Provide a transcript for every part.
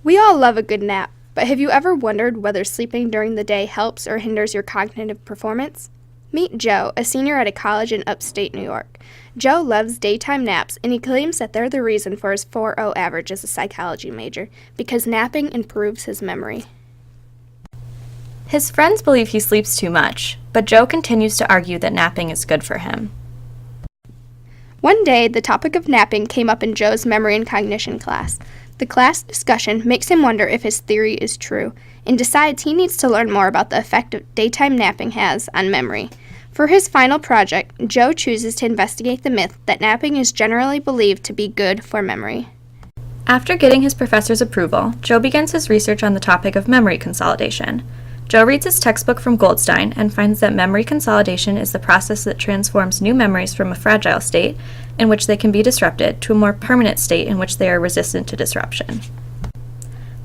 We all love a good nap, but have you ever wondered whether sleeping during the day helps or hinders your cognitive performance? Meet Joe, a senior at a college in upstate New York. Joe loves daytime naps, and he claims that they're the reason for his 4.0 average as a psychology major, because napping improves his memory. His friends believe he sleeps too much, but Joe continues to argue that napping is good for him. One day, the topic of napping came up in Joe's memory and cognition class. The class discussion makes him wonder if his theory is true, and decides he needs to learn more about the effect daytime napping has on memory. For his final project, Joe chooses to investigate the myth that napping is generally believed to be good for memory. After getting his professor's approval, Joe begins his research on the topic of memory consolidation. Joe reads his textbook from Goldstein and finds that memory consolidation is the process that transforms new memories from a fragile state, in which they can be disrupted, to a more permanent state in which they are resistant to disruption.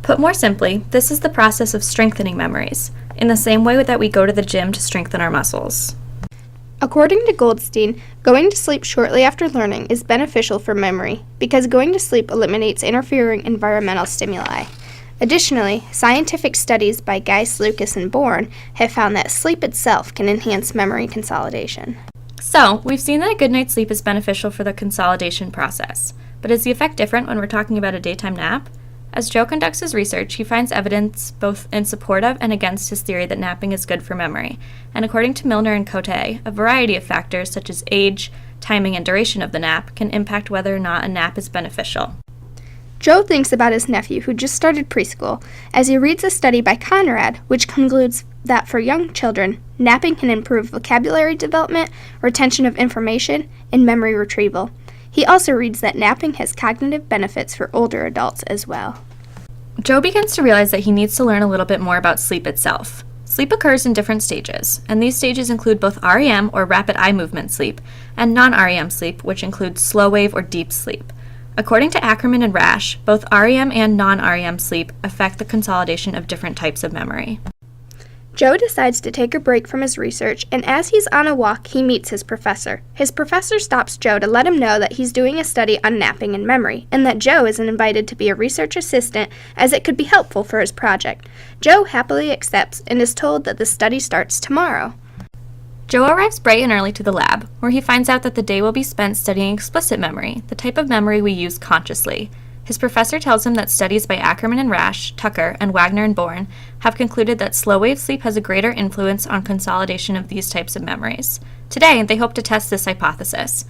Put more simply, this is the process of strengthening memories, in the same way that we go to the gym to strengthen our muscles. According to Goldstein, going to sleep shortly after learning is beneficial for memory because going to sleep eliminates interfering environmental stimuli. Additionally, scientific studies by Geis, Lucas, and Bourne have found that sleep itself can enhance memory consolidation. So, we've seen that a good night's sleep is beneficial for the consolidation process, but is the effect different when we're talking about a daytime nap? As Joe conducts his research, he finds evidence both in support of and against his theory that napping is good for memory, and according to Milner and Cote, a variety of factors such as age, timing, and duration of the nap can impact whether or not a nap is beneficial. Joe thinks about his nephew, who just started preschool, as he reads a study by Conrad, which concludes that for young children, napping can improve vocabulary development, retention of information, and memory retrieval. He also reads that napping has cognitive benefits for older adults as well. Joe begins to realize that he needs to learn a little bit more about sleep itself. Sleep occurs in different stages, and these stages include both REM, or rapid eye movement sleep, and non-REM sleep, which includes slow wave or deep sleep. According to Ackerman and Rasch, both REM and non-REM sleep affect the consolidation of different types of memory. Joe decides to take a break from his research, and as he's on a walk, he meets his professor. His professor stops Joe to let him know that he's doing a study on napping and memory, and that Joe is invited to be a research assistant as it could be helpful for his project. Joe happily accepts and is told that the study starts tomorrow. Joe arrives bright and early to the lab, where he finds out that the day will be spent studying explicit memory, the type of memory we use consciously. His professor tells him that studies by Ackerman and Rasch, Tucker, and Wagner and Bourne have concluded that slow-wave sleep has a greater influence on consolidation of these types of memories. Today, they hope to test this hypothesis.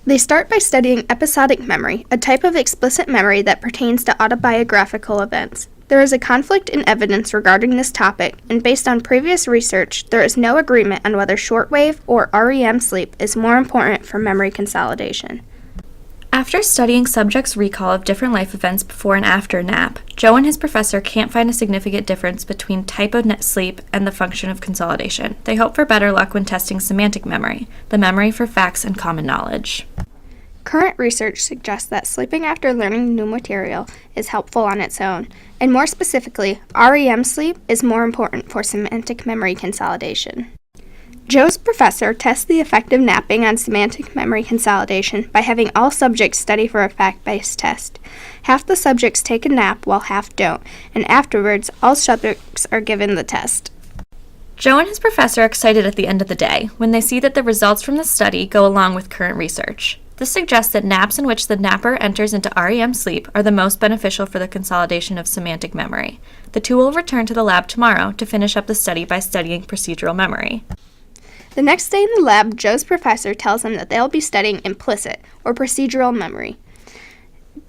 They start by studying episodic memory, a type of explicit memory that pertains to autobiographical events. There is a conflict in evidence regarding this topic, and based on previous research, there is no agreement on whether shortwave or REM sleep is more important for memory consolidation. After studying subjects' recall of different life events before and after nap, Joe and his professor can't find a significant difference between type of sleep and the function of consolidation. They hope for better luck when testing semantic memory, the memory for facts and common knowledge. Current research suggests that sleeping after learning new material is helpful on its own, and more specifically, REM sleep is more important for semantic memory consolidation. Joe's professor tests the effect of napping on semantic memory consolidation by having all subjects study for a fact-based test. Half the subjects take a nap while half don't, and afterwards, all subjects are given the test. Joe and his professor are excited at the end of the day when they see that the results from the study go along with current research. This suggests that naps in which the napper enters into REM sleep are the most beneficial for the consolidation of semantic memory. The two will return to the lab tomorrow to finish up the study by studying procedural memory. The next day in the lab, Joe's professor tells him that they'll be studying implicit, or procedural memory.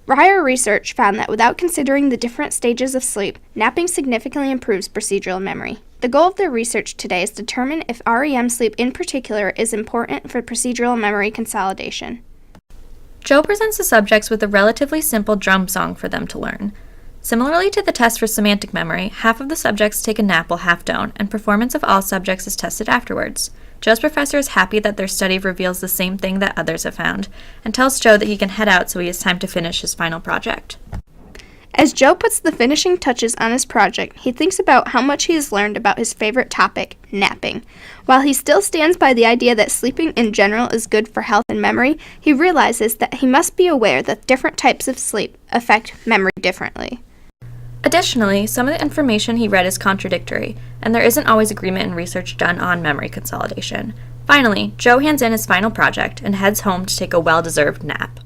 Prior research found that without considering the different stages of sleep, napping significantly improves procedural memory. The goal of their research today is to determine if REM sleep in particular is important for procedural memory consolidation. Joe presents the subjects with a relatively simple drum song for them to learn. Similarly to the test for semantic memory, half of the subjects take a nap while half don't, and performance of all subjects is tested afterwards. Joe's professor is happy that their study reveals the same thing that others have found, and tells Joe that he can head out so he has time to finish his final project. As Joe puts the finishing touches on his project, he thinks about how much he has learned about his favorite topic, napping. While he still stands by the idea that sleeping in general is good for health and memory, he realizes that he must be aware that different types of sleep affect memory differently. Additionally, some of the information he read is contradictory, and there isn't always agreement in research done on memory consolidation. Finally, Joe hands in his final project and heads home to take a well-deserved nap.